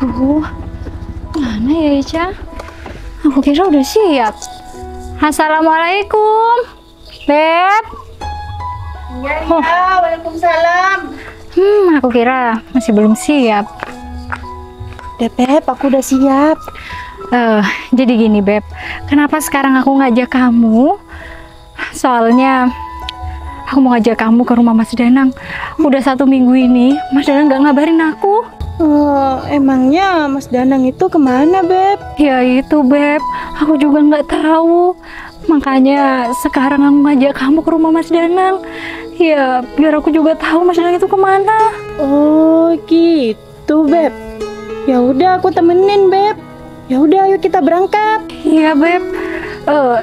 Duh, mana ya Ica? Aku kira udah siap. Assalamualaikum, Beb. Iya, waalaikumsalam. Aku kira masih belum siap. Beb, aku udah siap. Jadi gini Beb, kenapa sekarang aku ngajak kamu? Soalnya aku mau ngajak kamu ke rumah Mas Danang. Udah 1 minggu ini Mas Danang nggak ngabarin aku. Emangnya Mas Danang itu kemana, Beb? Ya itu Beb, aku juga nggak tahu. Makanya sekarang aku ngajak kamu ke rumah Mas Danang. Ya biar aku juga tahu Mas Danang itu kemana. Oh gitu, Beb. Ya udah, aku temenin, Beb. Ya udah, ayo kita berangkat. Iya Beb.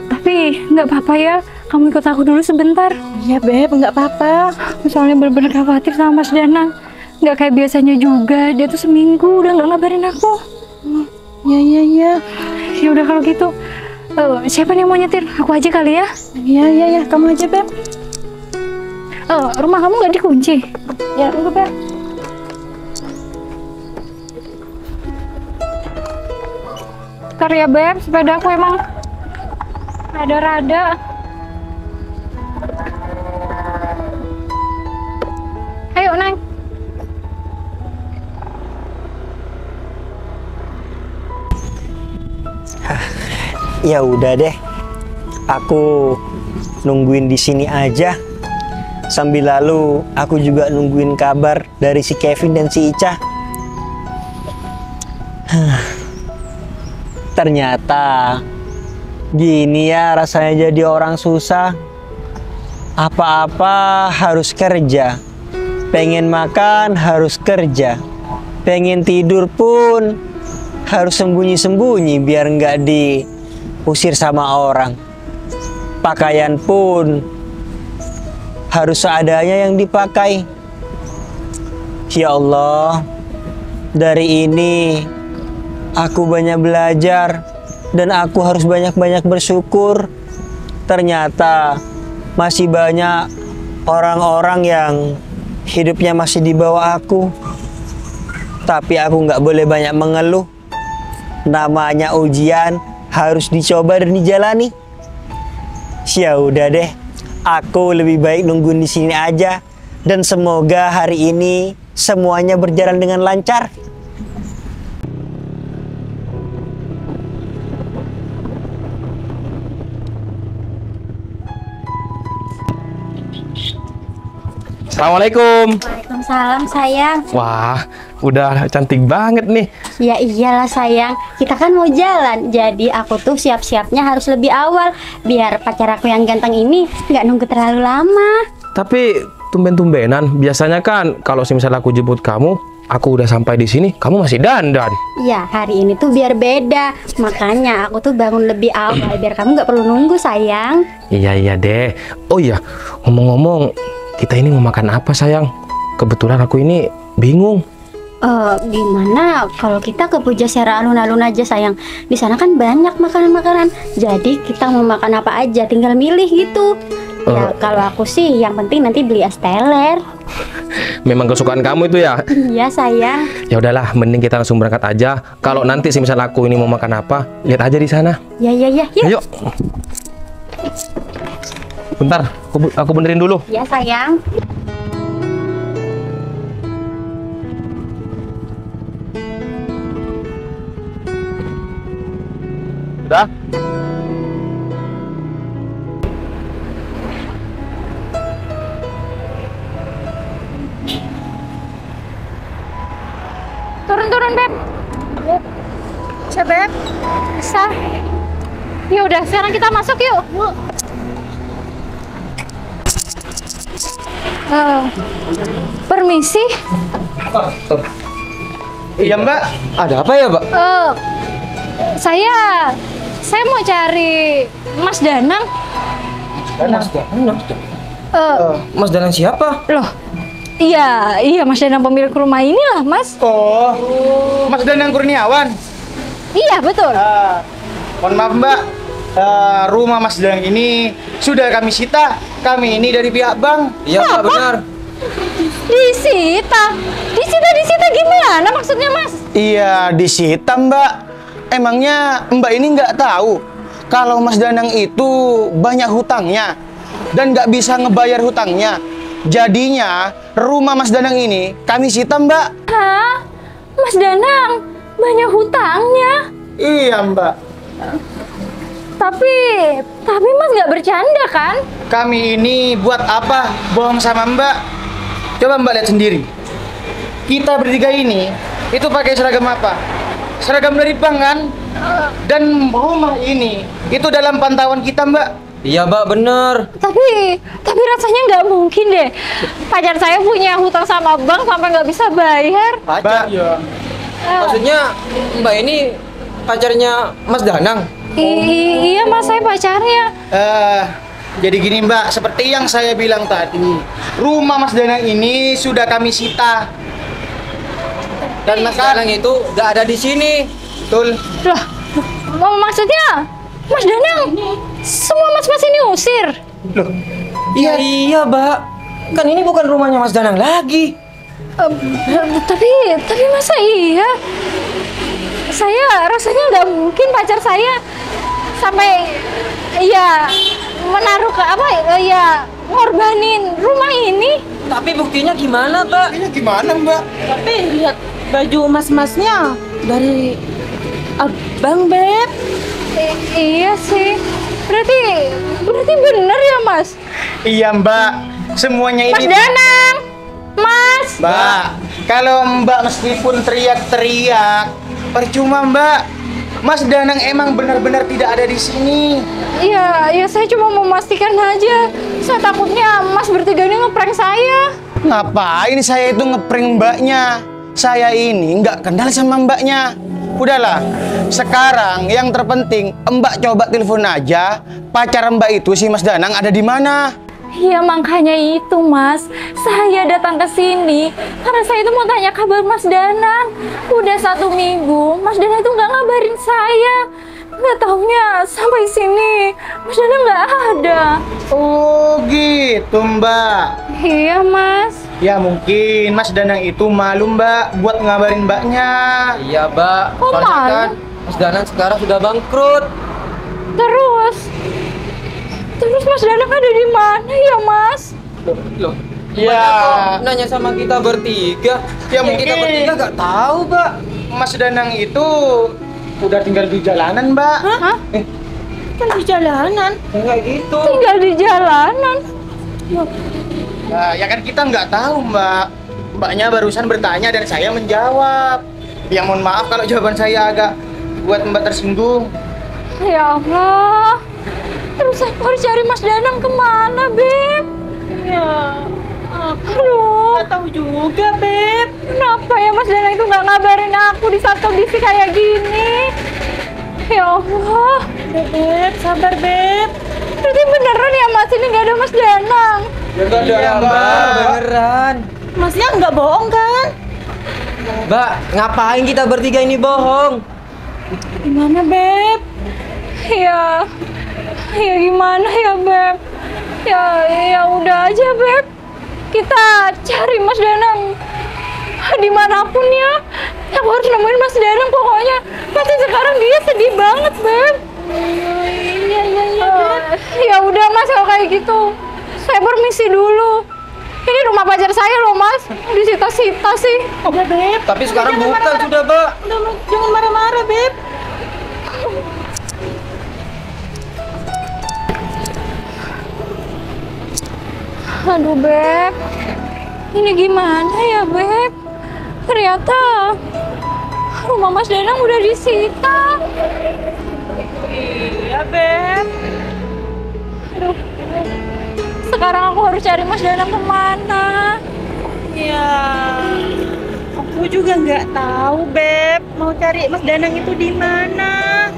Tapi nggak apa-apa ya, kamu ikut aku dulu sebentar. Iya, Beb, nggak apa-apa. Soalnya bener-bener khawatir sama Mas Danang. Nggak kayak biasanya juga, dia tuh seminggu udah nggak ngabarin aku. Iya. Ya udah kalau gitu, siapa nih yang mau nyetir? Aku aja kali ya. Iya, kamu aja, Beb. Rumah kamu nggak dikunci? Ya, tunggu, Beb. Ntar ya Beb, sepeda aku emang rada-rada. Ayo Neng. Ya udah deh, aku nungguin di sini aja. Sambil lalu aku juga nungguin kabar dari si Kevin dan si Ica. Ternyata gini ya rasanya jadi orang susah. Apa-apa harus kerja. Pengen makan harus kerja. Pengen tidur pun harus sembunyi-sembunyi biar nggak diusir sama orang. Pakaian pun harus seadanya yang dipakai. Ya Allah, dari ini aku banyak belajar dan aku harus banyak-banyak bersyukur. Ternyata masih banyak orang-orang yang hidupnya masih di bawah aku. Tapi aku nggak boleh banyak mengeluh. Namanya ujian harus dicoba dan dijalani. Ya udah deh, aku lebih baik nungguin di sini aja. Dan semoga hari ini semuanya berjalan dengan lancar. Assalamualaikum. Waalaikumsalam sayang. Wah, udah cantik banget nih. Ya iyalah sayang, kita kan mau jalan. Jadi aku tuh siap-siapnya harus lebih awal biar pacar aku yang ganteng ini nggak nunggu terlalu lama. Tapi tumben-tumbenan, biasanya kan kalau misalnya aku jemput kamu, aku udah sampai di sini, kamu masih dandan. Ya hari ini tuh biar beda. Makanya aku tuh bangun lebih awal biar kamu nggak perlu nunggu sayang. Iya deh. Oh iya, ngomong-ngomong, kita ini mau makan apa sayang? Kebetulan aku ini bingung. Gimana kalau kita ke Pujasera Alun-Alun aja sayang? Di sana kan banyak makanan-makanan. Jadi kita mau makan apa aja, tinggal milih gitu. Ya kalau aku sih yang penting nanti beli es teler. Memang kesukaan kamu itu ya? Iya sayang. Ya udahlah, mending kita langsung berangkat aja. Kalau nanti misalnya aku ini mau makan apa, lihat aja di sana. Ya. Ayo. Bentar, aku benerin dulu. Ya sayang. Udah? Turun Beb. Bisa, Beb? Bisa. Ya udah, sekarang kita masuk yuk. Permisi. Iya Mbak, ada apa ya Mbak? Saya mau cari Mas Danang. Mas Danang siapa? Loh, iya Mas Danang pemilik rumah ini lah Mas. Oh, Mas Danang Kurniawan. Iya betul. Mohon maaf Mbak, rumah Mas Danang ini sudah kami sita. Kami ini dari pihak bank. Iya Mbak, benar. Disita? Disita gimana maksudnya, Mas? Iya, disita Mbak. Emangnya Mbak ini nggak tahu kalau Mas Danang itu banyak hutangnya dan nggak bisa ngebayar hutangnya. Jadinya rumah Mas Danang ini kami sita Mbak. Hah? Mas Danang banyak hutangnya? Iya Mbak. Tapi Mas nggak bercanda kan? Kami ini buat apa bohong sama Mbak? Coba Mbak lihat sendiri. Kita bertiga ini itu pakai seragam apa? Seragam dari bank kan? Dan rumah ini itu dalam pantauan kita Mbak. Iya Mbak, bener. Tapi rasanya nggak mungkin deh. Pacar saya punya hutang sama bank sampai nggak bisa bayar. Pacar? Maksudnya Mbak ini pacarnya Mas Danang? Iya Mas, saya pacarnya. Jadi gini Mbak, seperti yang saya bilang tadi, rumah Mas Danang ini sudah kami sita. Dan Mas Danang itu nggak ada di sini. Betul. Loh, maksudnya Mas Danang semua mas-mas ini usir? Loh, Iya Mbak. Kan ini bukan rumahnya Mas Danang lagi. Tapi masa iya? Saya rasanya nggak mungkin pacar saya sampai ya menaruh ke apa ya ngorbanin rumah ini. Tapi buktinya gimana Mbak? ini gimana Mbak? Tapi lihat baju emas-emasnya dari abang, Beb. Iya sih. Berarti bener ya Mas? Iya Mbak, semuanya Mas ini. Danang, Mas. Mbak, kalau Mbak meskipun teriak-teriak, percuma Mbak. Mas Danang emang benar-benar tidak ada di sini. Iya, saya cuma mau memastikan aja. Saya takutnya Mas bertiga ini ngeprank saya. Ngapain saya itu ngeprank Mbaknya? Saya ini nggak kenal sama Mbaknya. Udahlah, sekarang yang terpenting Mbak coba telepon aja pacar Mbak itu si Mas Danang ada di mana. Iya makanya itu Mas, saya datang ke sini karena saya itu mau tanya kabar Mas Danang. Udah 1 minggu, Mas Danang itu nggak ngabarin saya. Nggak taunya sampai sini Mas Danang nggak ada. Oh gitu Mbak. Iya Mas. Ya mungkin Mas Danang itu malu Mbak buat ngabarin Mbaknya. Iya Mbak. Kok Soalnya malu? kan Mas Danang sekarang sudah bangkrut. Terus Mas Danang ada di mana ya Mas? Loh. Ya. Kok nanya sama kita bertiga? Ya, Yang mungkin. kita bertiga nggak tahu Mbak. Mas Danang itu udah tinggal di jalanan Mbak. Hah? Kan di jalanan. Kayak gitu. Tinggal di jalanan. Nah, ya kan kita nggak tahu Mbak. Mbaknya barusan bertanya dan saya menjawab. Ya mohon maaf kalau jawaban saya agak buat Mbak tersinggung. Ya Allah. Terus saya harus cari Mas Danang kemana, Beb? Ya, Aduh, nggak tahu juga, Beb. kenapa ya Mas Danang itu nggak ngabarin aku di saat kondisi kayak gini? Ya Allah, Beb, sabar, Beb. berarti beneran ya Mas ini nggak ada Mas Danang? Ya nggak ada Iya, Mbak. Mbak. Beneran. Masnya nggak bohong kan? Mbak, ngapain kita bertiga ini bohong? Gimana, Beb? Ya gimana ya Beb? Ya udah aja Beb. Kita cari Mas Danang dimanapun ya. Aku harus nemuin Mas Danang pokoknya. Pasti sekarang dia sedih banget Beb. Iya, Beb. Ya udah Mas kalau kayak gitu. Saya permisi dulu. Ini rumah pacar saya loh Mas. Disita-sita sih. Udah, Beb. Tapi sekarang Jangan bukan marah-marah. sudah Mbak. Udah, jangan marah-marah, Beb. Aduh Beb, ini gimana ya Beb? Ternyata rumah Mas Danang udah disita. Iya, Beb. Aduh, sekarang aku harus cari Mas Danang kemana? Ya, aku juga nggak tahu, Beb. Mau cari Mas Danang itu di mana?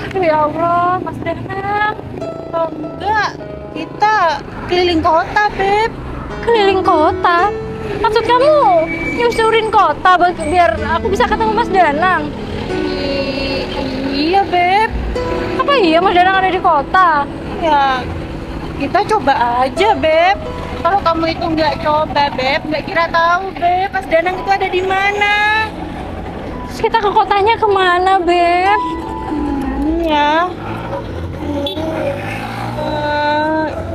Aduh ya Allah, Mas Danang. Kalau enggak, kita keliling kota, Beb. Keliling kota? Maksud kamu nyusurin kota biar aku bisa ketemu Mas Danang? Iya, Beb. Apa iya Mas Danang ada di kota? Ya, kita coba aja, Beb. Kalau kamu itu nggak coba, Beb, nggak kira tahu, Beb, Mas Danang itu ada di mana. Terus kita ke kotanya kemana, Beb? Ini ya.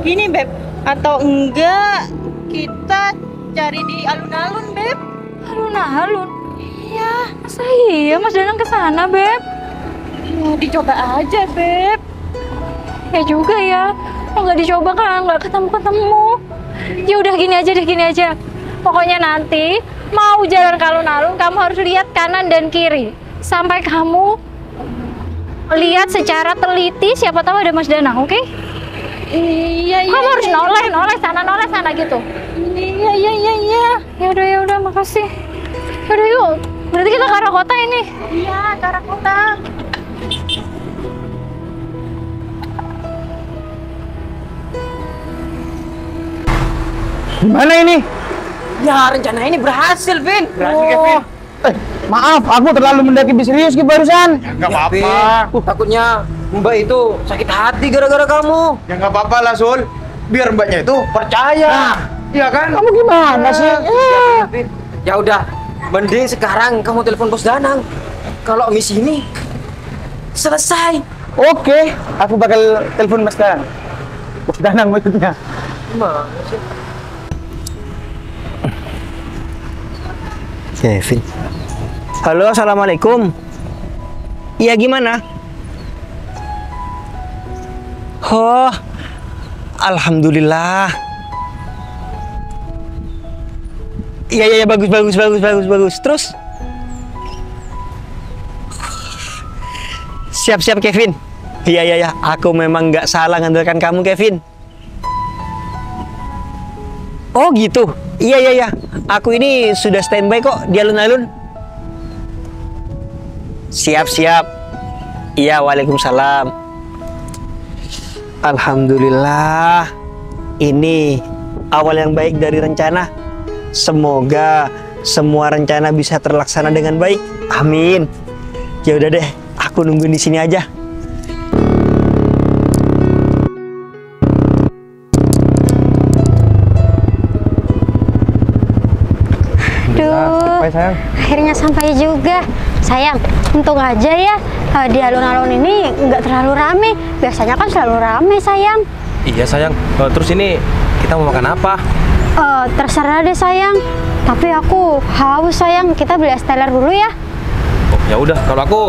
Gini, Beb, atau enggak kita cari di alun-alun, Beb? Alun-alun. Iya. Masa iya Mas Danang ke sana, Beb? Dicoba aja, Beb. Ya juga ya. Kalau nggak dicoba kan nggak ketemu-ketemu. Ya udah gini aja deh, gini aja. Pokoknya nanti mau jalan ke alun-alun, kamu harus lihat kanan dan kiri. Sampai kamu lihat secara teliti, siapa tahu ada Mas Danang, oke? Iya, iya. Kamu harus noleh sana gitu. Iya. Ya udah, makasih. Ya udah yuk. Berarti kita ke arah kota ini. Iya, ke arah kota. Gimana ini? Ya rencana ini berhasil, Vin. Berhasil, Kevin. Maaf, aku terlalu mendaki serius Ki barusan. Ya, nggak apa-apa. Takutnya Mbak itu sakit hati gara-gara kamu. Ya nggak apa-apa lah, Sul. Biar Mbaknya itu percaya. Iya kan? Kamu gimana sih? Ya udah, mending sekarang kamu telepon Bos Danang. Kalau misi ini selesai. Oke, aku bakal telepon Mas Danang. Bos Danang maksudnya. Gimana sih? Kevin. Halo, assalamualaikum. Iya, gimana? Oh, alhamdulillah. Iya, bagus. Terus? Siap, Kevin. Iya. Aku memang nggak salah ngandalkan kamu, Kevin. Oh gitu. Iya. Aku ini sudah standby kok di alun-alun. Siap. Iya, waalaikumsalam. Alhamdulillah. Ini awal yang baik dari rencana. Semoga semua rencana bisa terlaksana dengan baik. Amin. Ya udah deh, aku nungguin di sini aja. Duh, sayang. akhirnya sampai juga. Sayang, untung aja ya di alun-alun ini nggak terlalu rame. Biasanya kan selalu rame, sayang. Iya sayang. Terus ini kita mau makan apa? Terserah deh, sayang. Tapi aku haus, sayang. Kita beli es teler dulu ya. Oh, ya udah, kalau aku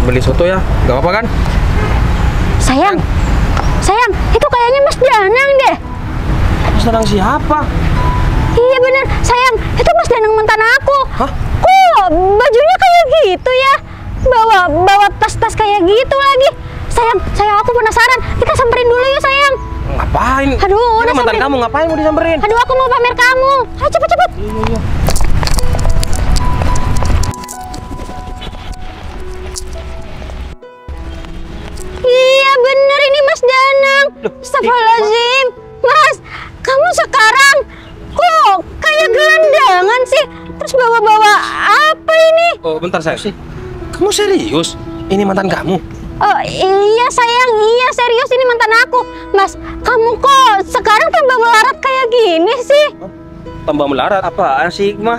beli soto ya, nggak apa-apa kan? Sayang, itu kayaknya Mas Danang deh. Mas Danang siapa? Iya bener, sayang, itu Mas Danang mantan aku. Hah? Kok bajunya kayak gitu ya? Bawa tas-tas kayak gitu lagi. Sayang, aku penasaran. Kita samperin dulu ya, sayang. Ngapain? Aduh, Ini udah mantan samperin. kamu, ngapain mau disamperin? Aduh, aku mau pamer kamu. Ayo cepet. Iya. Iya bener, ini Mas Danang. Astagfirullahaladzim. Mas, kamu sekarang kok kayak gelandangan sih? Terus bawa-bawa apa ini? Oh, bentar sayang. Kamu serius? Ini mantan kamu? Oh iya sayang, iya serius ini mantan aku. Mas, kamu kok sekarang tambah melarat kayak gini sih? Tambah melarat? Apaan sih, Hikmah?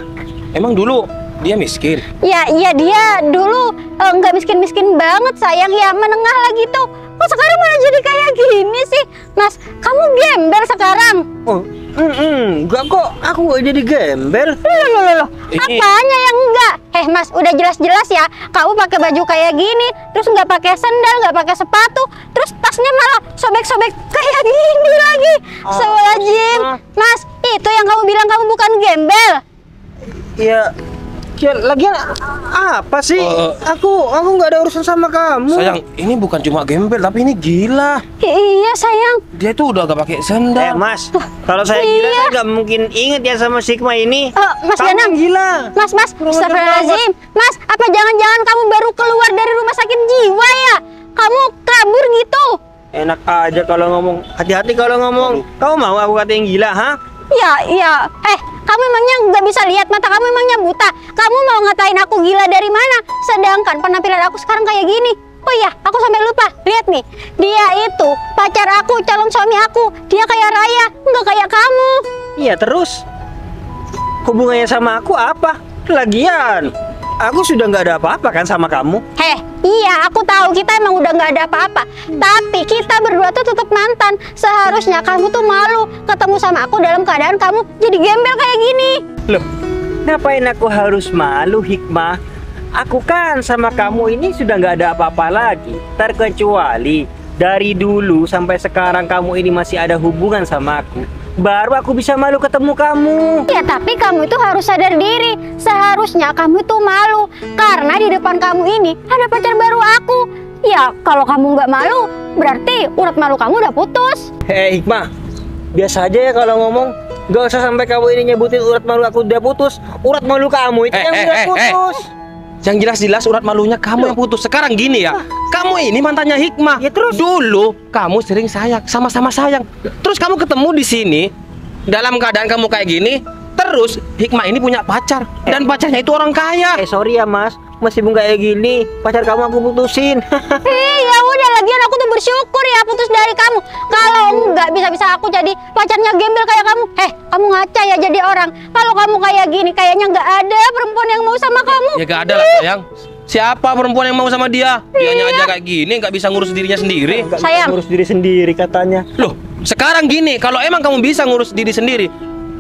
Emang dulu dia miskin? Ya dia dulu nggak miskin-miskin banget sayang, ya menengah lah gitu. Kok sekarang malah jadi kayak gini sih? Mas, kamu gembel sekarang? Oh, enggak kok. Aku nggak jadi gembel. Loh. Ini- Apanya yang enggak? Mas, udah jelas-jelas ya. Kamu pakai baju kayak gini, terus nggak pakai sandal, nggak pakai sepatu, terus tasnya malah sobek-sobek kayak gini lagi. Astagfirullahaladzim. Mas, itu yang kamu bilang kamu bukan gembel. Ya lagian apa sih? Aku nggak ada urusan sama kamu. Sayang, ini bukan cuma gembel, tapi ini gila. Iya sayang. Dia tuh udah gak pakai sandal. Mas, kalau saya gila Iya. saya nggak mungkin inget ya sama Sigma ini. Mas Kamu Danang, gila. Mas, astagfirullahaladzim. Mas, apa jangan-jangan kamu baru keluar dari rumah sakit jiwa ya? Kamu kabur gitu? Enak aja kalau ngomong. Hati-hati kalau ngomong. Kamu mau aku katain gila, ha? Ya. Kamu emangnya nggak bisa lihat, mata kamu emangnya buta? Kamu mau ngatain aku gila dari mana? Sedangkan penampilan aku sekarang kayak gini. Oh iya, aku sampai lupa. Lihat nih, dia itu pacar aku, calon suami aku. Dia kayak Raya, nggak kayak kamu. Iya, terus hubungannya sama aku apa? Lagian aku sudah nggak ada apa-apa kan sama kamu. Heh, iya aku tahu kita emang udah nggak ada apa-apa. Tapi kita berdua tuh tetap mantan. Seharusnya kamu tuh malu ketemu sama aku dalam keadaan kamu jadi gembel kayak gini. Loh, ngapain aku harus malu, Hikmah? Aku kan sama kamu ini sudah nggak ada apa-apa lagi. Terkecuali dari dulu sampai sekarang kamu ini masih ada hubungan sama aku. Baru aku bisa malu ketemu kamu. Ya tapi kamu itu harus sadar diri. Seharusnya kamu itu malu karena di depan kamu ini ada pacar baru aku. Ya kalau kamu nggak malu berarti urat malu kamu udah putus. Hikmah, biasa aja ya kalau ngomong. Gak usah sampai kamu ini nyebutin urat malu aku udah putus. Urat malu kamu itu yang udah putus. Yang jelas-jelas urat malunya kamu yang putus. Sekarang gini ya, kamu ini mantannya Hikmah. Ya terus? Dulu kamu sering sayang, sama-sama sayang. Terus kamu ketemu di sini dalam keadaan kamu kayak gini. Terus Hikmah ini punya pacar dan pacarnya itu orang kaya. Sorry ya Mas, meskipun kayak gini pacar kamu aku putusin. Ya udah, lagian aku tuh bersyukur ya putus dari kamu. Kalau nggak bisa-bisa aku jadi pacarnya gembel kayak kamu. Kamu ngaca ya jadi orang. Kalau kamu kayak gini kayaknya nggak ada perempuan yang mau sama kamu. Ya gak ada lah sayang. Siapa perempuan yang mau sama dia? Dianya aja kayak gini nggak bisa ngurus dirinya sendiri. Nggak Sayang. bisa ngurus diri sendiri katanya. Loh, sekarang gini, kalau emang kamu bisa ngurus diri sendiri,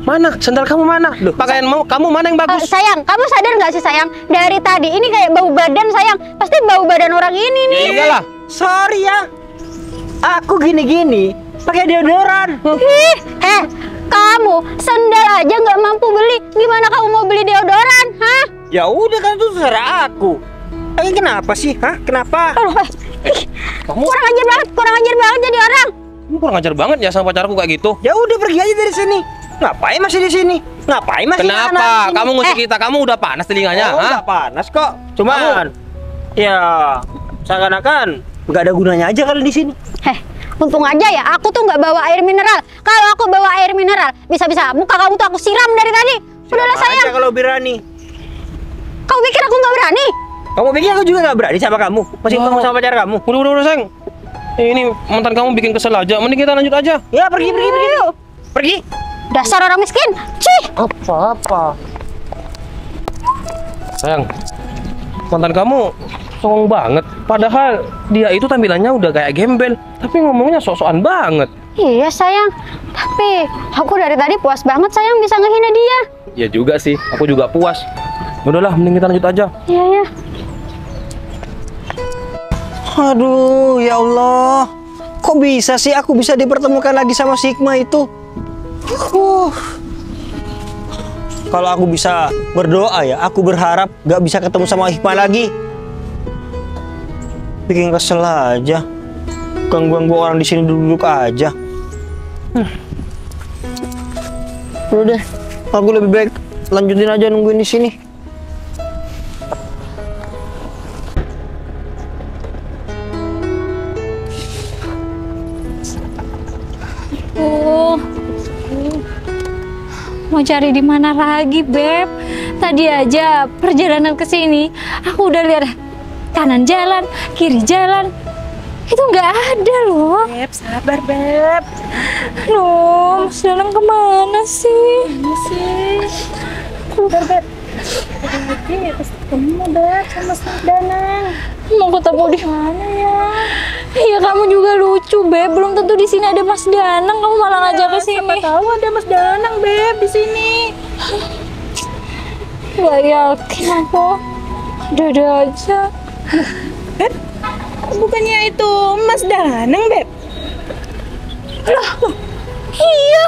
mana sandal kamu mana? Loh, pakaian kamu mana yang bagus? Sayang, kamu sadar nggak sih sayang? Dari tadi ini kayak bau badan sayang. Pasti bau badan orang ini nih. Ya iyalah. Sorry ya, aku gini-gini pakai deodoran. Kamu sandal aja nggak mampu beli, gimana kamu mau beli deodoran? Hah? Ya udah kan itu terserah aku. Kenapa sih? Hah? Kenapa? Kurang ajar banget jadi orang. Kamu kurang ajar banget ya sama pacarku kayak gitu. Ya udah pergi aja dari sini. Ngapain masih di sini? Ngapain masih Kenapa? di sini? Kamu ngusir kita, kamu udah panas telinganya, Oh, hah? nggak panas kok. Cuman ya seakan-akan nggak ada gunanya aja kalau di sini. Untung aja ya, aku tuh nggak bawa air mineral. Kalau aku bawa air mineral, bisa-bisa muka kamu tuh aku siram dari tadi. Udahlah Siapa sayang. aja kalau berani. Kamu pikir aku nggak berani? Kamu pikir aku juga nggak berani sama kamu? Masih ketemu sama pacar kamu? Udah sayang. Ini mantan kamu bikin kesel aja. Mending kita lanjut aja. Ya pergi. Pergi. Dasar orang miskin. Cih. Apa? Sayang, mantan kamu songong banget. Padahal dia itu tampilannya udah kayak gembel, tapi ngomongnya sok-sokan banget. Iya sayang. Tapi aku dari tadi puas banget sayang bisa ngehina dia. Ya juga sih, aku juga puas. Udahlah, mending kita lanjut aja. Iya. Aduh, ya Allah. Kok bisa sih aku bisa dipertemukan lagi sama si Hikmah itu? Kalau aku bisa berdoa ya, aku berharap gak bisa ketemu sama Hikmah lagi. Bikin kesel aja. Ganggu orang di sini duduk aja. Udah deh, aku lebih baik lanjutin aja nungguin di sini. Mau cari di mana lagi, Beb? Tadi aja perjalanan ke sini, aku udah lihat kanan jalan, kiri jalan. Itu nggak ada loh. Beb, sabar Beb. Loh, Mas Danang kemana sih? Ini sih. Sabar Beb. Lagi pasti ketemu Beb sama Mas Danang. Mau ketemu di Mana ya? Iya, kamu juga lucu, Beb. Belum tentu di sini ada Mas Danang, kamu malah ngajak ke sini. Siapa tahu ada Mas Danang Beb di sini. Gak yakin aku. Ada aja. Beb, bukannya itu Mas Danang Beb? Lah, iya.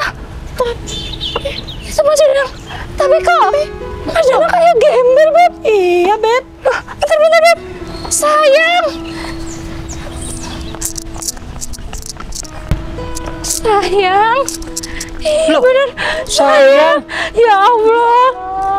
Itu Mas Danang. Tapi kok Mas Danang kayak gembel, Beb. Iya Beb. Bentar, Beb. Sayang. Iya bener. Sayang. Ya Allah.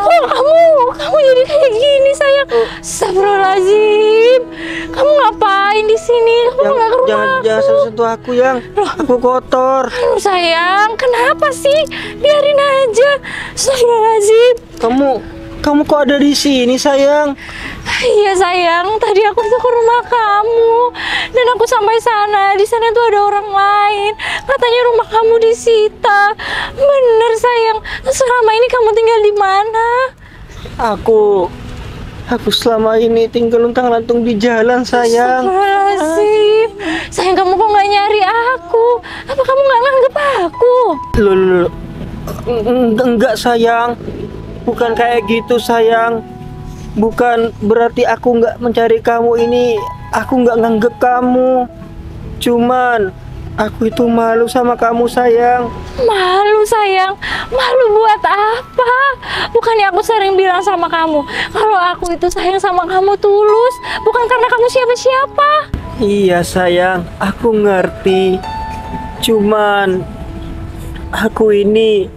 Kok kamu jadi kayak gini, sayang? Astagfirullahaladzim. Kamu ngapain di sini? Kamu nggak ke rumah Jangan sentuh aku, Yang. Aku kotor. Aduh, sayang, kenapa sih? Biarin aja. Astagfirullahaladzim. Kamu kok ada di sini, sayang? Iya sayang, tadi aku tuh ke rumah kamu dan aku sampai sana. Di sana tuh ada orang lain. Katanya rumah kamu disita. Bener sayang. Selama ini kamu tinggal di mana? Aku selama ini tinggal luntang-lantung di jalan sayang. Astagfirullahaladzim. Sayang, kamu kok nggak nyari aku? Apa kamu nggak nganggep aku? Loh. Enggak sayang. Bukan kayak gitu sayang. Bukan berarti aku nggak mencari kamu ini, aku nggak nganggep kamu. Cuman aku itu malu sama kamu sayang. Malu sayang? Malu buat apa? Bukannya aku sering bilang sama kamu kalau aku itu sayang sama kamu tulus, bukan karena kamu siapa-siapa. Iya sayang, aku ngerti. Cuman aku ini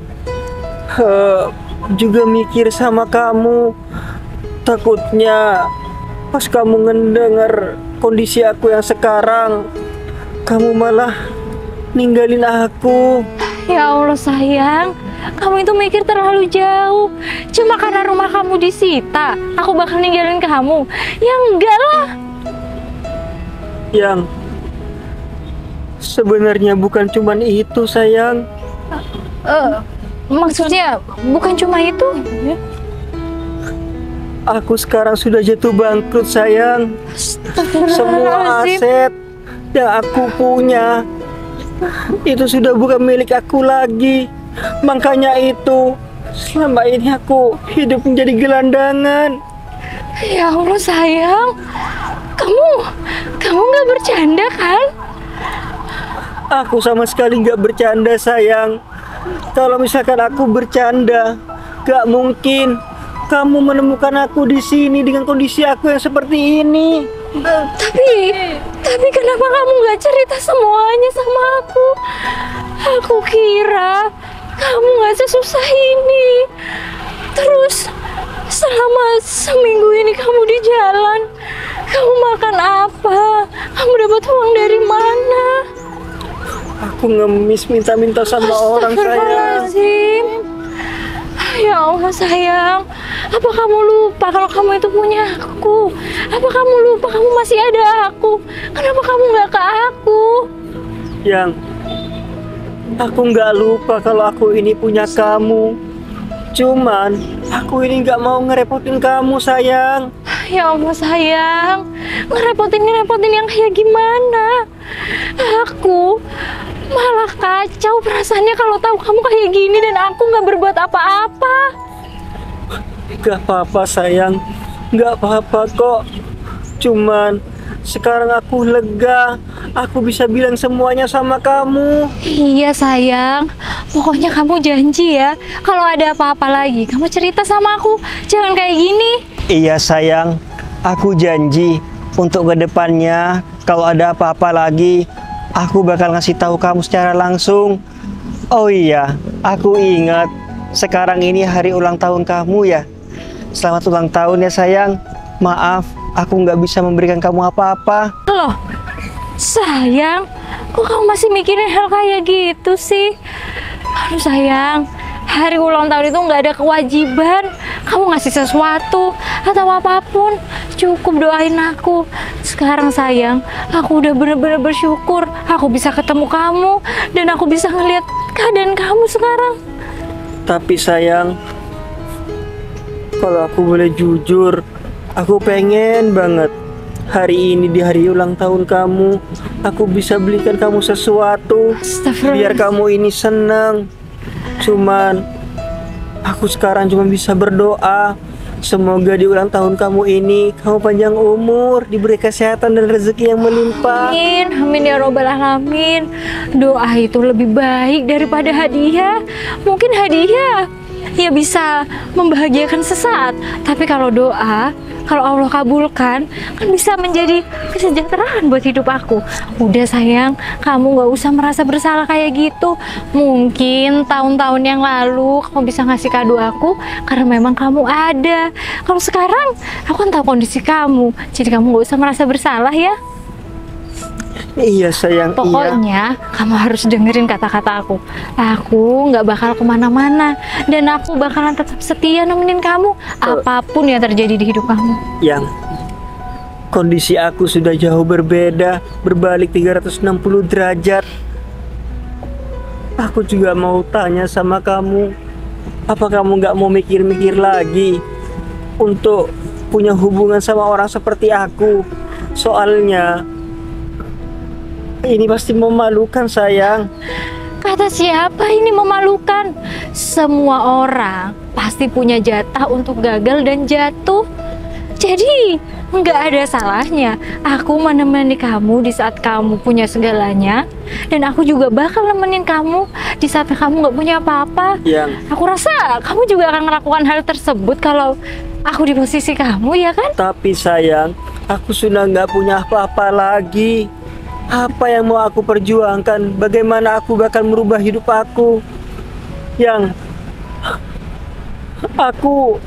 juga mikir sama kamu. Takutnya pas kamu ngedenger kondisi aku yang sekarang, kamu malah ninggalin aku. Ya Allah sayang, kamu itu mikir terlalu jauh. Cuma karena rumah kamu disita, aku bakal ninggalin kamu? Ya enggak lah. Yang sebenarnya bukan cuman itu sayang. Maksudnya bukan cuma itu? Aku sekarang sudah jatuh bangkrut sayang. Semua Astagfirullahaladzim. aset yang aku punya itu sudah bukan milik aku lagi. Makanya itu selama ini aku hidup menjadi gelandangan. Ya Allah sayang, kamu nggak bercanda kan? Aku sama sekali nggak bercanda sayang. Kalau misalkan aku bercanda, gak mungkin kamu menemukan aku di sini dengan kondisi aku yang seperti ini. Tapi kenapa kamu nggak cerita semuanya sama aku? Aku kira kamu nggak sesusah ini. Terus selama seminggu ini kamu di jalan, kamu makan apa? Kamu dapat uang dari mana? Aku ngemis minta-minta sama orang sayang. Astagfirullahaladzim. Ya Allah sayang, apa kamu lupa kalau kamu itu punya aku? Apa kamu lupa kamu masih ada aku? Kenapa kamu nggak ke aku? Yang aku nggak lupa kalau aku ini punya kamu. Cuman aku ini nggak mau ngerepotin kamu sayang. Ya Allah sayang, ngerepotin yang kayak gimana? Aku malah kacau perasaannya kalau tahu kamu kayak gini dan aku nggak berbuat apa-apa. Gak apa-apa sayang, gak apa-apa kok. Cuman sekarang aku lega, aku bisa bilang semuanya sama kamu. Iya sayang, pokoknya kamu janji ya, kalau ada apa-apa lagi kamu cerita sama aku, jangan kayak gini. Iya sayang, aku janji untuk kedepannya kalau ada apa-apa lagi, aku bakal ngasih tahu kamu secara langsung. Oh iya, aku ingat sekarang ini hari ulang tahun kamu ya. Selamat ulang tahun ya sayang. Maaf, aku nggak bisa memberikan kamu apa-apa. Loh, sayang, kok kamu masih mikirin hal kayak gitu sih? Aduh sayang, hari ulang tahun itu nggak ada kewajiban kamu ngasih sesuatu atau apapun. Cukup doain aku. Sekarang sayang, aku udah bener-bener bersyukur aku bisa ketemu kamu dan aku bisa ngeliat keadaan kamu sekarang. Tapi sayang, kalau aku boleh jujur, aku pengen banget hari ini di hari ulang tahun kamu, aku bisa belikan kamu sesuatu biar kamu ini senang. Cuman aku sekarang cuma bisa berdoa, semoga di ulang tahun kamu ini kamu panjang umur, diberi kesehatan dan rezeki yang melimpah. Amin, amin ya robbal alamin. Doa itu lebih baik daripada hadiah. Mungkin hadiah ya bisa membahagiakan sesaat, tapi kalau doa, kalau Allah kabulkan, kan bisa menjadi kesejahteraan buat hidup aku. Udah sayang, kamu nggak usah merasa bersalah kayak gitu. Mungkin tahun-tahun yang lalu kamu bisa ngasih kado aku karena memang kamu ada. Kalau sekarang aku kan tahu kondisi kamu, jadi kamu nggak usah merasa bersalah ya. Iya sayang, iya. Pokoknya kamu harus dengerin kata-kata aku. Aku nggak bakal kemana-mana dan aku bakalan tetap setia nemenin kamu apapun yang terjadi di hidup kamu. Yang kondisi aku sudah jauh berbeda, berbalik 360 derajat. Aku juga mau tanya sama kamu, apa kamu nggak mau mikir-mikir lagi untuk punya hubungan sama orang seperti aku? Soalnya ini pasti memalukan sayang. Kata siapa ini memalukan? Semua orang pasti punya jatah untuk gagal dan jatuh. Jadi nggak ada salahnya aku menemani kamu di saat kamu punya segalanya, dan aku juga bakal nemenin kamu di saat kamu nggak punya apa-apa. Yang Aku rasa kamu juga akan melakukan hal tersebut kalau aku di posisi kamu, ya kan? tapi sayang, aku sudah nggak punya apa-apa lagi. Apa yang mau aku perjuangkan? Bagaimana aku bakal merubah hidup aku? Yang aku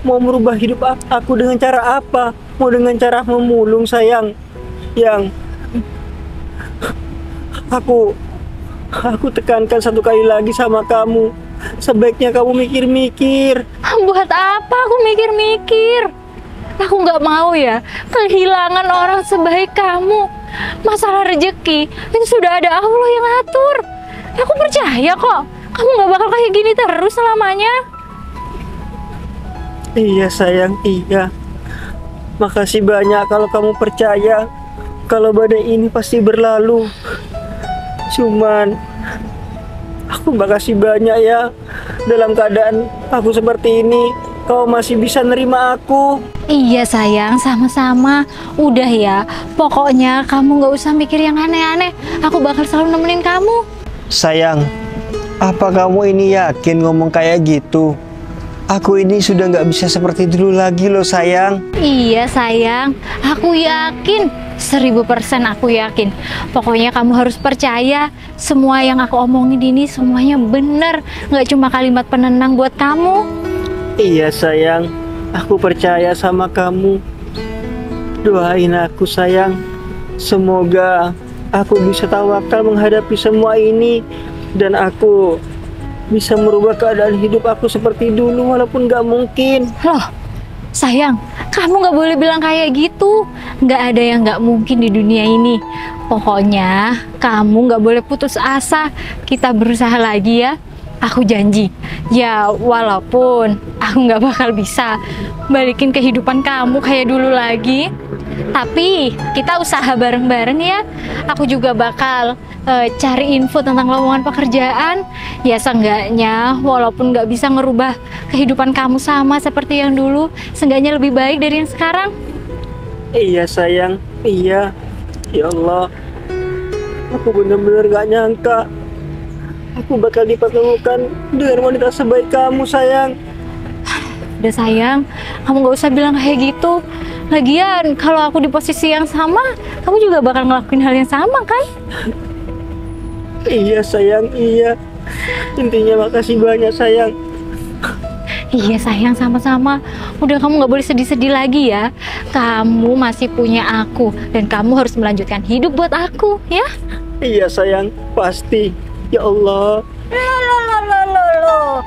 mau merubah hidup aku dengan cara apa? Mau dengan cara memulung sayang? Yang aku tekankan satu kali lagi sama kamu, sebaiknya kamu mikir-mikir. Buat apa aku mikir-mikir? Aku nggak mau ya kehilangan orang sebaik kamu. Masalah rezeki itu sudah ada Allah yang atur. Aku percaya kok kamu nggak bakal kayak gini terus selamanya. Iya sayang, iya. Makasih banyak kalau kamu percaya kalau badai ini pasti berlalu. Cuman aku makasih banyak ya, dalam keadaan aku seperti ini kau masih bisa nerima aku. Iya sayang, sama-sama. Udah ya, pokoknya kamu nggak usah mikir yang aneh-aneh. Aku bakal selalu nemenin kamu. Sayang, apa kamu ini yakin ngomong kayak gitu? Aku ini sudah nggak bisa seperti dulu lagi loh sayang. Iya sayang, aku yakin 1000% aku yakin. Pokoknya kamu harus percaya semua yang aku omongin ini semuanya bener, nggak cuma kalimat penenang buat kamu. Iya sayang, aku percaya sama kamu. Doain aku sayang, semoga aku bisa tawakal menghadapi semua ini dan aku bisa merubah keadaan hidup aku seperti dulu walaupun nggak mungkin. Loh, sayang, kamu nggak boleh bilang kayak gitu. Nggak ada yang nggak mungkin di dunia ini. Pokoknya kamu nggak boleh putus asa. Kita berusaha lagi ya. Aku janji. Ya, walaupun aku nggak bakal bisa balikin kehidupan kamu kayak dulu lagi, tapi kita usaha bareng-bareng ya. Aku juga bakal cari info tentang lowongan pekerjaan. Ya seenggaknya walaupun nggak bisa ngerubah kehidupan kamu sama seperti yang dulu, seenggaknya lebih baik dari yang sekarang. Iya sayang, iya. Ya Allah, aku benar-benar gak nyangka aku bakal dipertemukan dengan wanita sebaik kamu sayang. Udah sayang, kamu nggak usah bilang kayak gitu. Lagian kalau aku di posisi yang sama, kamu juga bakal ngelakuin hal yang sama kan? Iya sayang, iya. Intinya makasih banyak sayang. Iya sayang, sama-sama. Udah kamu nggak boleh sedih-sedih lagi ya. Kamu masih punya aku dan kamu harus melanjutkan hidup buat aku ya. Iya sayang, pasti. Ya Allah. Loh.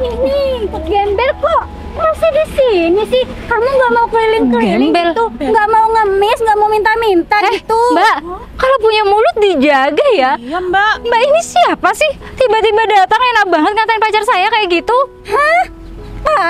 Ini gembel kok masih di sini sih? Kamu nggak mau keliling-keliling Gembel? gitu? Nggak mau ngemis, nggak mau minta-minta gitu? Mbak, kalau punya mulut dijaga ya. Iya mbak. Mbak ini siapa sih? Tiba-tiba datang enak banget ngatain pacar saya kayak gitu. Hah?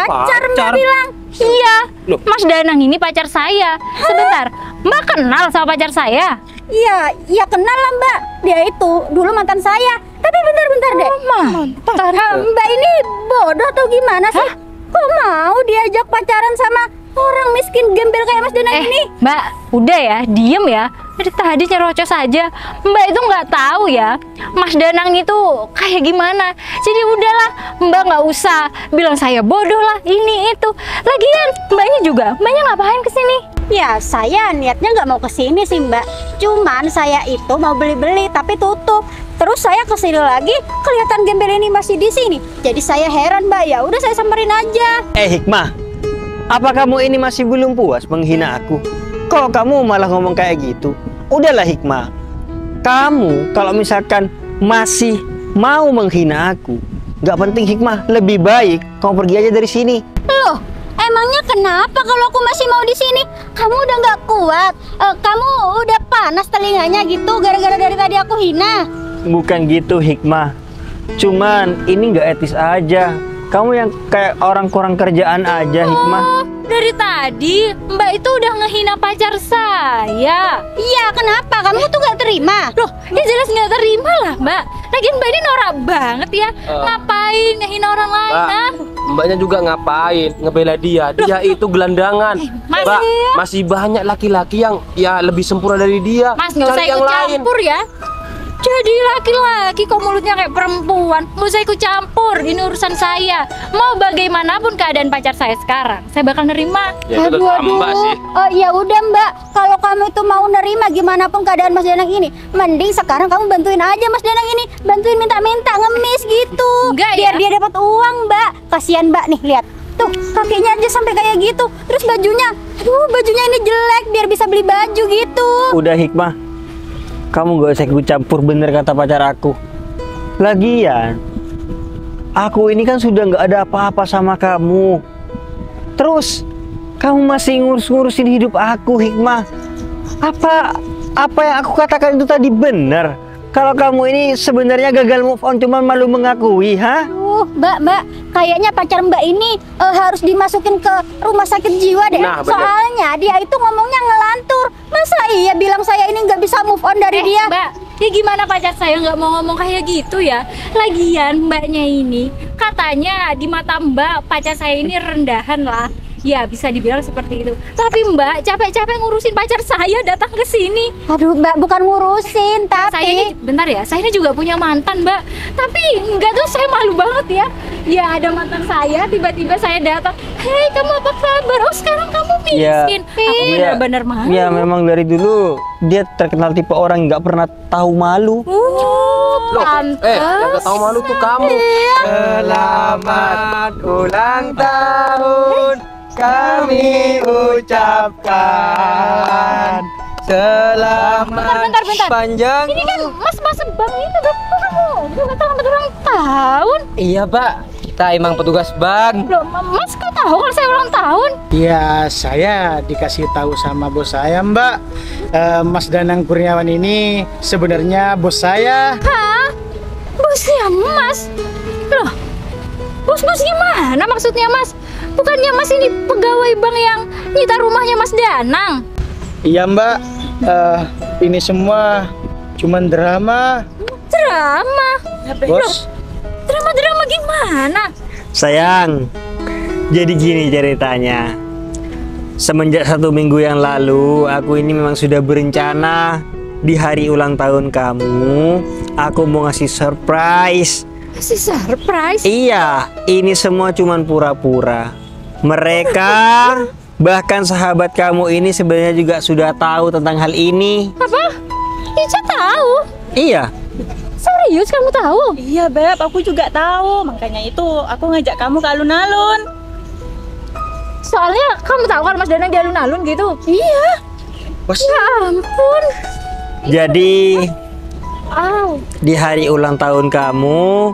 Pacar mbak Pacar? bilang? Iya, Loh. Mas Danang ini pacar saya. Sebentar, Mbak kenal sama pacar saya? Iya kenal lah mbak. Dia itu dulu mantan saya. Tapi bentar deh. Mantan. Mbak ini bodoh atau gimana sih? Kok mau diajak pacaran sama orang miskin gembel kayak Mas Danang ini? Mbak, udah ya, diem ya. Dari tadi nyerocos aja. Mbak itu nggak tahu ya, Mas Danang itu kayak gimana. Jadi udahlah, Mbak nggak usah bilang saya bodoh lah, ini itu. Lagian, Mbaknya juga, Mbaknya ngapain kesini? Ya saya niatnya nggak mau kesini sih mbak. Cuman saya itu mau beli-beli tapi tutup. Terus saya kesini lagi, kelihatan gembel ini masih di sini. Jadi saya heran mbak. Ya udah saya samperin aja. Hikmah, apa kamu ini masih belum puas menghina aku? Kok kamu malah ngomong kayak gitu? Udahlah Hikmah, kamu kalau misalkan masih mau menghina aku, nggak penting Hikmah, lebih baik kamu pergi aja dari sini. Loh, emangnya kenapa kalau aku masih mau di sini? Kamu udah nggak kuat? Kamu udah panas telinganya gitu gara-gara dari tadi aku hina? Bukan gitu Hikmah, cuman ini nggak etis aja. Kamu yang kayak orang kurang kerjaan aja Hikmah. Dari tadi Mbak itu udah ngehina pacar saya. Iya, kenapa? Kamu tuh nggak terima? Loh, ya jelas nggak terima lah Mbak. Lagian Mbak ini norak banget ya. Ngapain ngehina orang lain? Mbak, Mbaknya juga ngapain ngebela dia? Dia itu gelandangan. Mas, Mbak, masih banyak laki-laki yang ya lebih sempurna dari dia. Mas nggak usah Cari yang ikut lain. campur ya. Jadi laki-laki kok mulutnya kayak perempuan. Nggak usah ikut campur, ini urusan saya. Mau bagaimanapun keadaan pacar saya sekarang, saya bakal nerima. Ya itu tetap Mbak sih. Oh ya udah Mbak, kalau kamu itu mau nerima gimana pun keadaan Mas Danang ini, mending sekarang kamu bantuin aja Mas Danang ini, bantuin minta-minta ngemis gitu. Enggak biar ya? dia dapat uang Mbak. Kasihan Mbak nih, lihat. Tuh, kakinya aja sampai kayak gitu. Terus bajunya, aduh bajunya ini jelek, biar bisa beli baju gitu. Udah Hikmah, kamu gak usah ikut campur, bener kata pacar aku. Lagian, aku ini kan sudah gak ada apa-apa sama kamu. Terus, kamu masih ngurus-ngurusin hidup aku Hikmah. Apa yang aku katakan itu tadi benar? Kalau kamu ini sebenarnya gagal move on, cuma malu mengakui, ha? Mbak, kayaknya pacar Mbak ini harus dimasukin ke rumah sakit jiwa deh. Nah, bener. Soalnya dia itu ngomongnya ngelantur. Masa iya bilang saya ini nggak bisa move on dari dia? Mbak, ya gimana pacar saya nggak mau ngomong kayak gitu ya? Lagian Mbaknya ini katanya di mata Mbak pacar saya ini rendahan lah. Ya bisa dibilang seperti itu. Tapi Mbak capek-capek ngurusin pacar saya datang ke sini. Aduh Mbak, bukan ngurusin, Saya ini, tapi bentar ya, saya ini juga punya mantan Mbak. Tapi enggak tuh, saya malu banget ya. Ya ada mantan saya, tiba-tiba saya datang. Hei kamu apa kabar? Oh sekarang kamu miskin. Aku benar-benar malu. Ya memang dari dulu dia terkenal tipe orang nggak pernah tahu malu. Pantes. Yang gak tahu malu tuh kamu. Selamat ulang tahun kami ucapkan. Selamat Bentar. panjang. Ini kan mas bang itu udah kamu juga selamat ulang tahun. Iya Pak, kita emang petugas bank. Loh, mas kok tahu kalau saya ulang tahun? Ya saya dikasih tahu sama bos saya Mbak. Mas Danang Kurniawan ini sebenarnya bos saya. Hah? Bosnya mas? Loh, bos gimana maksudnya mas? Bukannya mas ini pegawai bank yang nyita rumahnya Mas Danang? Iya Mbak, ini semua cuman drama. Drama? Bos, Drama gimana? Sayang, jadi gini ceritanya. Semenjak 1 minggu yang lalu, aku ini memang sudah berencana di hari ulang tahun kamu, aku mau ngasih surprise. Kasih surprise? Iya, ini semua cuman pura-pura. Mereka, bahkan sahabat kamu ini sebenarnya juga sudah tahu tentang hal ini. Apa? Ica tahu? Iya. Serius kamu tahu? Iya Beb, aku juga tahu. Makanya itu aku ngajak kamu ke alun-alun. Soalnya kamu tahu kalau Mas Danang di alun-alun gitu? Iya. bos. Ya ampun. Jadi, di hari ulang tahun kamu,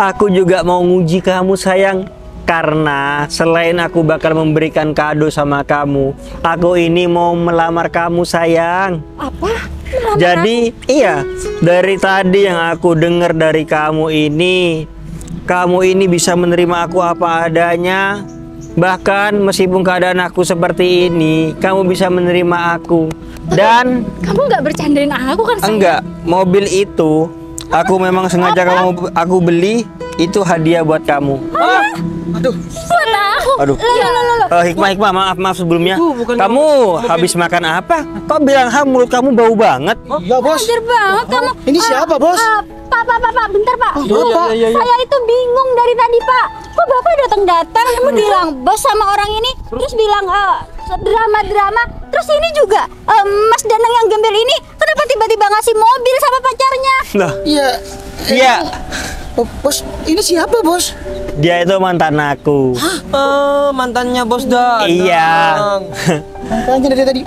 aku juga mau nguji kamu sayang. Karena selain aku bakal memberikan kado sama kamu, aku ini mau melamar kamu sayang. Apa? Jadi iya, dari tadi yang aku dengar dari kamu ini bisa menerima aku apa adanya. Bahkan meskipun keadaan aku seperti ini, kamu bisa menerima aku. Dan Kamu nggak bercandain aku kan? enggak, mobil itu aku memang sengaja aku beli, itu hadiah buat kamu. Buat aku. Aduh. Hikmah, maaf sebelumnya. bukan Kamu habis makan apa? Kok bilang mulut kamu bau banget? Iya bos. Anjir banget kamu. Ini siapa bos? Pak, bentar Pak. iya. Saya itu bingung dari tadi Pak. Kok Bapak datang kamu bilang bos sama orang ini, terus bilang drama. Terus ini juga Mas Danang yang gembel ini kenapa tiba-tiba ngasih mobil sama pacarnya? Lah, Iya. iya. Oh, bos, ini siapa bos? Dia itu mantan aku. Mantannya Bos Danang. Iya. Makanya dari tadi.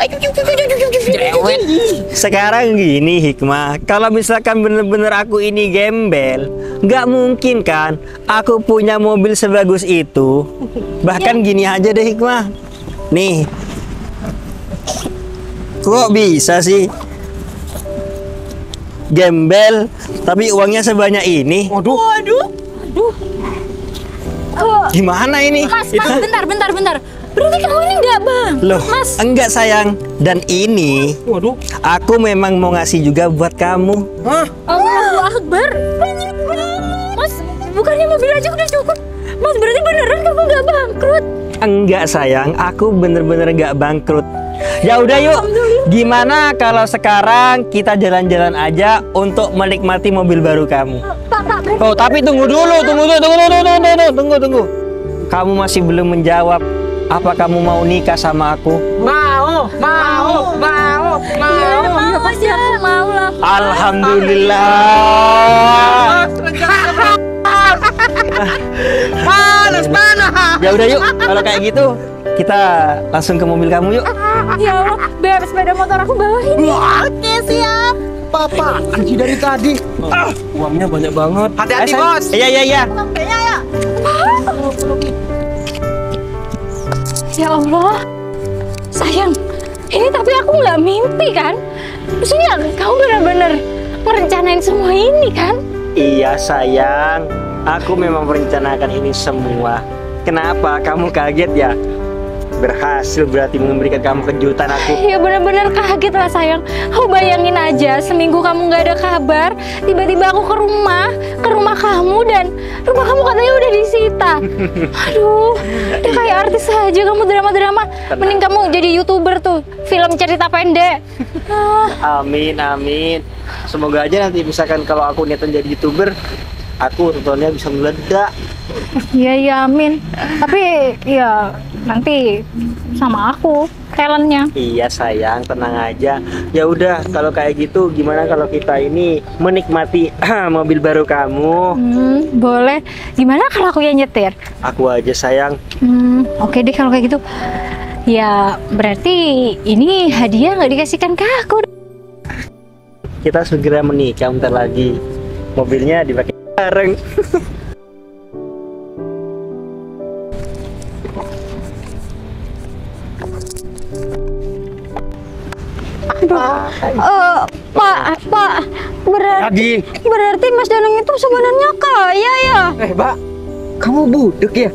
Sekarang gini Hikmah, kalau misalkan bener-bener aku ini gembel, nggak mungkin kan aku punya mobil sebagus itu. Bahkan gini aja deh Hikmah. Nih, kok bisa sih gembel tapi uangnya sebanyak ini? Waduh. Gimana ini? Mas, bentar. Berarti kamu ini enggak bang? Loh, Mas, enggak sayang. Dan ini, Waduh. aku memang mau ngasih juga buat kamu. Hah? Allahu Akbar. Banyak banget. Mas, bukannya mobil aja udah cukup. Mas, berarti beneran kamu nggak bangkrut? Enggak sayang, aku bener-bener enggak bangkrut. Ya udah yuk, gimana kalau sekarang kita jalan-jalan aja untuk menikmati mobil baru kamu? Pak. Oh, tapi tunggu. Kamu masih belum menjawab. Apa kamu mau nikah sama aku? Mau. Iya, pasti aku mau lah. Alhamdulillah. Panas mana? Ya udah yuk, kalau kayak gitu kita langsung ke mobil kamu yuk. Ya Allah, biar sepeda motor aku bawain. Oke, siap. Papa, anji dari tadi. Uangnya banyak banget. Hati-hati, Bos. Iya. Ya Allah, sayang, ini tapi aku nggak mimpi kan? Maksudnya kamu benar-benar merencanain semua ini kan? Iya sayang, aku memang merencanakan ini semua. Kenapa kamu kaget ya? Berhasil berarti memberikan kamu kejutan aku. Ya benar-benar kaget lah sayang. Aku bayangin aja seminggu kamu nggak ada kabar, tiba-tiba aku ke rumah kamu dan rumah kamu katanya udah disita. Aduh, udah kayak artis aja kamu drama-drama. Mending kamu jadi YouTuber tuh, film cerita pendek. Amin. Semoga aja nanti misalkan kalau aku niatan jadi YouTuber, aku tontonnya bisa meledak. Iya, amin. Tapi ya nanti sama aku talentnya. Iya sayang, tenang aja. Ya udah, kalau kayak gitu gimana kalau kita ini menikmati mobil baru kamu? Boleh. Gimana kalau aku yang nyetir? Aku aja sayang. Oke deh kalau kayak gitu. Ya berarti ini hadiah nggak dikasihkan ke aku. Kita segera menikah bentar lagi. Mobilnya dipakai bareng. Pak, berarti Mas Danang itu sebenarnya kaya ya? Mbak, kamu budek ya?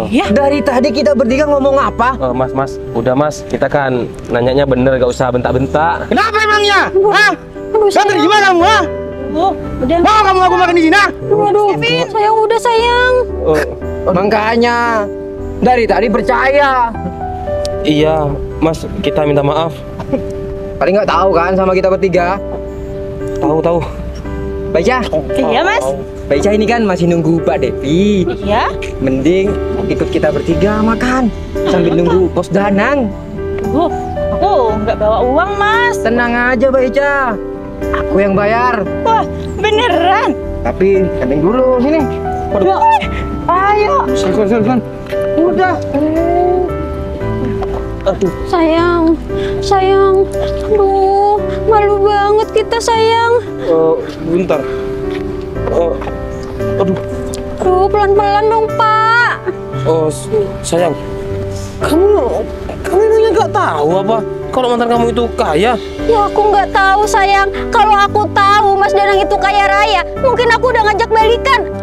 Iya. Dari tadi kita bertiga ngomong apa? Mas, udah Mas, kita kan nanyanya bener, gak usah bentak-bentak. Kenapa emangnya? Hah? Aduh, Santri gimana kamu? Hah? udah. Mau kamu aku makan di sini? Waduh, sayang udah sayang. Makanya dari tadi percaya. Iya, Mas, kita minta maaf. Paling nggak tahu kan sama kita bertiga. Tahu. Baca. Iya mas. Baca ini kan masih nunggu Pak Devi. Iya. Mending ikut kita bertiga makan sambil nunggu Bos Danang. Aku nggak bawa uang mas. Tenang aja Baca. Aku yang bayar. Wah beneran. Tapi gandeng dulu sini. Ya, ayo. Son. Udah. Sayang. Aduh, malu banget kita sayang. Bentar. Aduh. Aduh, pelan-pelan dong, Pak. Sayang. Kamu emangnya nggak tahu apa kalau mantan kamu itu kaya? Ya aku nggak tahu sayang. Kalau aku tahu Mas Danang itu kaya raya, mungkin aku udah ngajak balikan.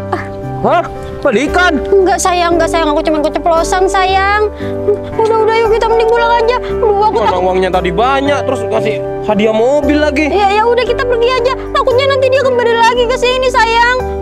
Hah? Balikan? Enggak sayang. Aku cuma keceplosan sayang. Udah yuk kita mending pulang aja. Aduh, aku Karena takut. uangnya tadi banyak, terus kasih hadiah mobil lagi. Ya udah kita pergi aja. Takutnya nanti dia kembali lagi ke sini sayang.